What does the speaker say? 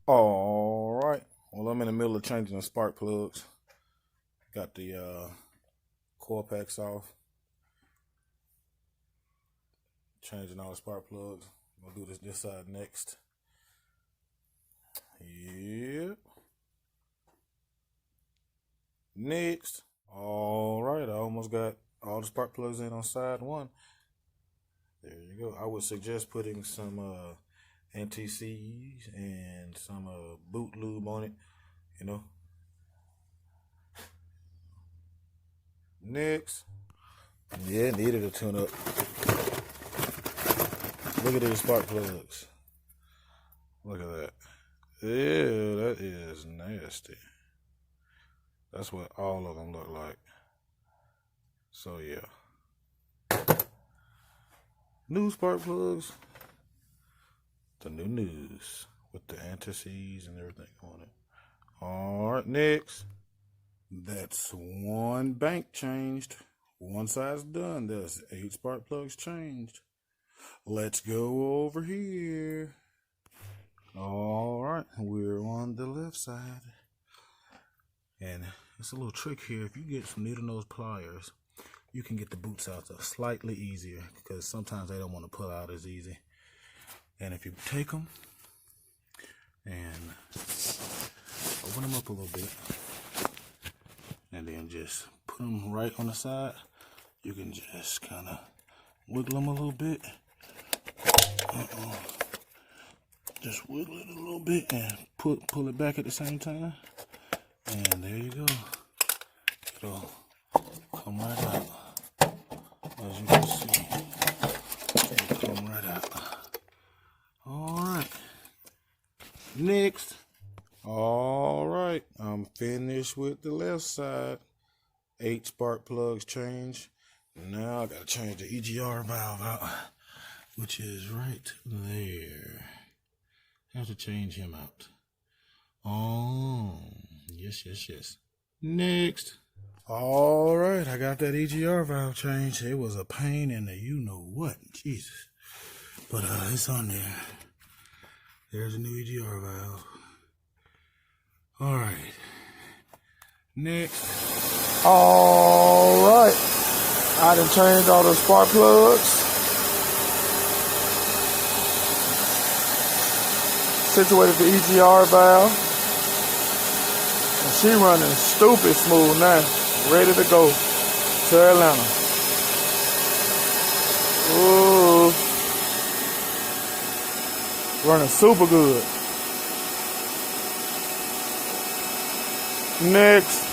All right. Well, I'm in the middle of changing the spark plugs. Got the coil packs off. Changing all the spark plugs. I'm gonna do this side next. Yep. Next. All right. I almost got all the spark plugs in on side one. There you go. I would suggest putting some anti-seize and some boot lube on it, you know. Next. Yeah, needed a tune up. Look at these spark plugs. Look at that. Ew, that is nasty. That's what all of them look like. So yeah. New spark plugs. The new news with the anti-seize and everything on it. All right, next. That's one bank changed. One side's done. There's 8 spark plugs changed. Let's go over here. All right, we're on the left side. And it's a little trick here. If you get some needle nose pliers, you can get the boots out slightly easier because sometimes they don't want to pull out as easy. And if you take them and open them up a little bit and then just put them right on the side, you can just kind of wiggle them a little bit. Just wiggle it a little bit and pull it back at the same time. And there you go. It'll come right out. As you can see, it'll come right out. Alright. Next. Alright. I'm finished with the left side. 8 spark plugs changed. Now I gotta change the EGR valve out, which is right there. Have to change him out. Oh, yes. Next. All right, I got that EGR valve changed. It was a pain in the you-know-what. Jesus. But it's on there. There's a new EGR valve. All right. Next. All right. I done changed all the spark plugs. Situated the EGR valve. And she running stupid smooth now. Ready to go to Atlanta. Ooh. Running super good. Next.